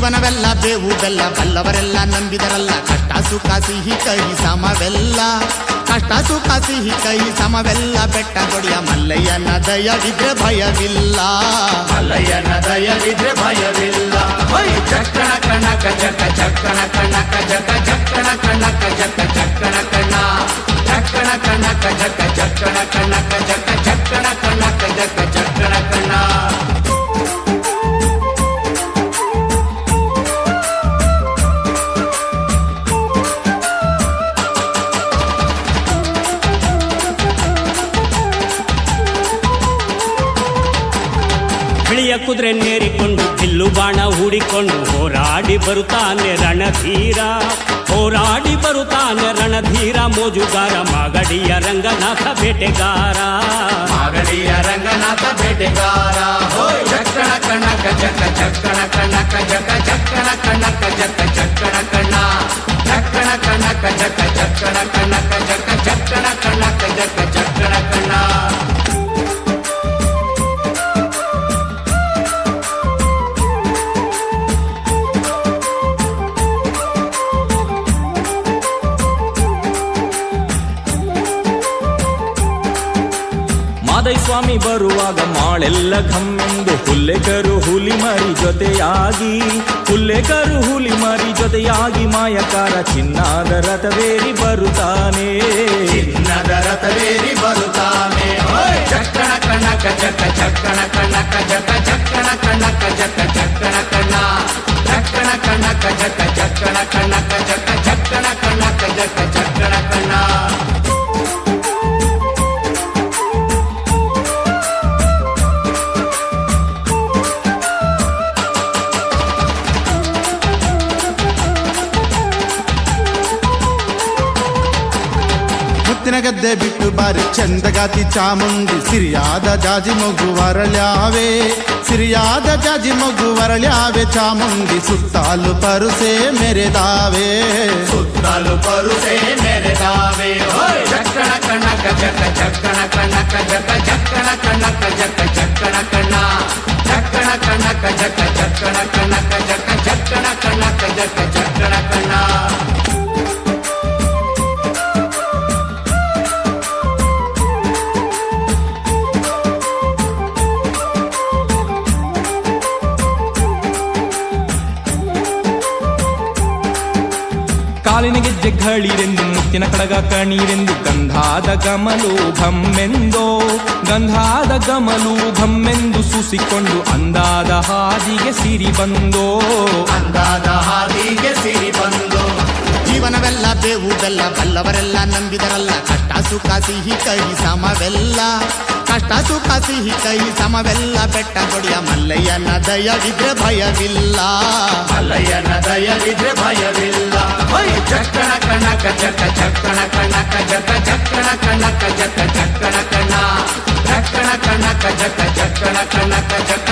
ಜೀವನವೆಲ್ಲ ಬೇವು ಬೆಲ್ಲ ಬಲ್ಲವರೆಲ್ಲ ನಂಬಿದರಲ್ಲ ಕಷ್ಟ ಸುಖ ಸಿಹಿ ಕೈ ಸಮವೆಲ್ಲ ಕಷ್ಟ ಸುಖ ಸಿಹಿ ಕೈ ಸಮವೆಲ್ಲ ಬೆಟ್ಟ ಕೊಡಿಯ ಮಲ್ಲಯ್ಯನ ದಯವಿದ್ರೆ ಭಯವಿಲ್ಲ ಮಲ್ಲಯ್ಯನ ದಯವಿದ್ರೆ ಭಯವಿಲ್ಲ ಚಕ್ಕಣ ಕಣಕ ಜಕ ಚಕ್ಕಣ ಕಣಕ ಜಕ ಚಕ್ಕಣ ಕಣಕ ಜಕ ಚಕ್ಕಣ ಕಣ ಚಕ್ಕಣ ಕಣಕ ಜಕ ಚಕ್ಕಣ ಕಣಕ ಜಕ ಚಕ್ಕಣ ಕಣಕ ಜಕ ಚಕ್ಕಣ ಕಣ ಬಿಳಿಯ ಕುದುರೆ ನೇರಿಕೊಂಡು ಬಿಲ್ಲು ಬಾಣ ಹೂಡಿಕೊಂಡು ಹೋರಾಡಿ ಬರುತ್ತಾನೆ ರಣಧೀರ ಹೋರಾಡಿ ಬರುತ್ತಾನೆ ರಣಧೀರ ಮೋಜುಗಾರ ಮಾಗಡಿಯ ರಂಗನಾಥ ಬೇಟೆಗಾರ ಮಾಗಡಿಯ ರಂಗನಾಥ ಬೇಟೆಗಾರ ಚಕ್ಕಣ ಕಣಕ ಜಕ ಚಕ್ಕಣ ಕಣಕ ಜಕ ಚಕ್ಕಣ ಕಣಕ ಜಕ ಚಕ್ಕಣ ಕಣ ಚಕ್ಕಣ ಕಣಕ ಜಕ ಚಕ್ಕಣ ಕಣಕ ಜಕ ಚಕ್ಕಣ ಕಣಕ ಜಕ ಚಕ್ಕಣ ಕಣ ಸ್ವಾಮಿ ಬರುವಾಗ ಮಾಳೆಲ್ಲ ಘಮ್ಮೆಂದು ಹುಲ್ಲೆಕರು ಹುಲಿ ಮರಿ ಜೊತೆಯಾಗಿ ಹುಲ್ಲೆಕರು ಹುಲಿ ಮರಿ ಜೊತೆಯಾಗಿ ಮಾಯಕಾರ ಚಿನ್ನದ ರಥವೇರಿ ಬರುತ್ತಾನೆ ಚಿನ್ನದ ರಥವೇರಿ ಬರುತ್ತಾನೆ ಚಕ್ಕಣ ಕಣಕ ಜಕ ಚಕ್ಕಣ ಕಣಕ ಜಕ ಚಕ್ಕಣ ಕಣಕ ಜಕ ಚಕ್ಕಣ ಕಣ ಚಕ್ಕಣ ಕಣಕ ಜಕ ಚಕ್ಕಣ ಕಣಕ ಜಕ ಚಕ್ಕಣ ಕಣಕ ಜಕ ಚಕ್ಕಣ ಕಣ ಗದ್ದೆ ಬಿಟ್ಟು ಬಾರಿ ಚಂದಗಾತಿ ಚಾಮುಂಡಿ ಸಿರಿಯಾದ ಜಾಜಿ ಮಗು ವರಳ್ಯಾವೆ ಸಿರಿಯಾದ ಜಾಜಿ ಮಗು ವರಳ್ಯಾವೆ ಚಾಮುಂಡಿ ಸುತ್ತಾಲು ಪರುಸೆ ಮೆರೆದಾವೆ ಸುತ್ತಾಲು ಪರುಸೆ ಮೆರೆದಾವೆ ಚಕ್ಕಣ ಕಣಕ ಜಕ ಚಕ್ಕಣ ಕಣಕ ಜಕ ಚಕ್ಕಣ ಕಣಕ ಜಕ ಚಕ್ಕಣ ಕಣ ಚಕ್ಕಣ ಕಣಕ ಜಕ ಚಕ್ಕಣ ಕಣಕ ಜಕ ಚಕ್ಕಣ ಕಣಕ ಜಕ ಚಕ್ಕಣ ಕಣ ಕಾಲಿನ ಗೆಜ್ಜೆ ಘಳಿರೆಂದು ಮುತ್ತಿನ ಕಡಗ ಕಣೀರೆಂದು ಗಂಧಾದ ಗಮಲು ಘಮ್ಮೆಂದೋ ಗಂಧಾದ ಗಮಲು ಘಮ್ಮೆಂದು ಸೂಸಿಕೊಂಡು ಅಂದಾದ ಹಾದಿಗೆ ಸಿರಿ ಬಂದೋ ಅಂದಾದ ಹಾದಿಗೆ ಸಿರಿ ಬಂದೋ ಜೀವನವೆಲ್ಲ ಬೇವು ಬೆಲ್ಲ ಬಲ್ಲವರೆಲ್ಲ ನಂಬಿದರಲ್ಲ ಕಷ್ಟ ಸುಖ ಸಿಹಿ ಕೈ ಸಮವೆಲ್ಲ ಕಷ್ಟ ಸುಖ ಸಿಹಿ ಕೈ ಸಮವೆಲ್ಲ ಬೆಟ್ಟ ಕೊಡಿಯ ಮಲ್ಲಯ್ಯನ ದಯವಿದ್ರೆ ಭಯವಿಲ್ಲ ಮಲ್ಲಯ್ಯನ ದಯವಿದ್ರೆ ಭಯವಿಲ್ಲ ಚಕ್ಕಣ ಕಣಕ ಜಕ ಚಕ್ಕಣ ಕಣಕ ಜಕ ಚಕ್ಕಣ ಕಣಕ ಜಕ ಚಕ್ಕಣ ಕಣ ಚಕ್ಕಣ ಕಣಕ ಜಕ ಚಕ್ಕಣ ಕಣಕ ಜಕ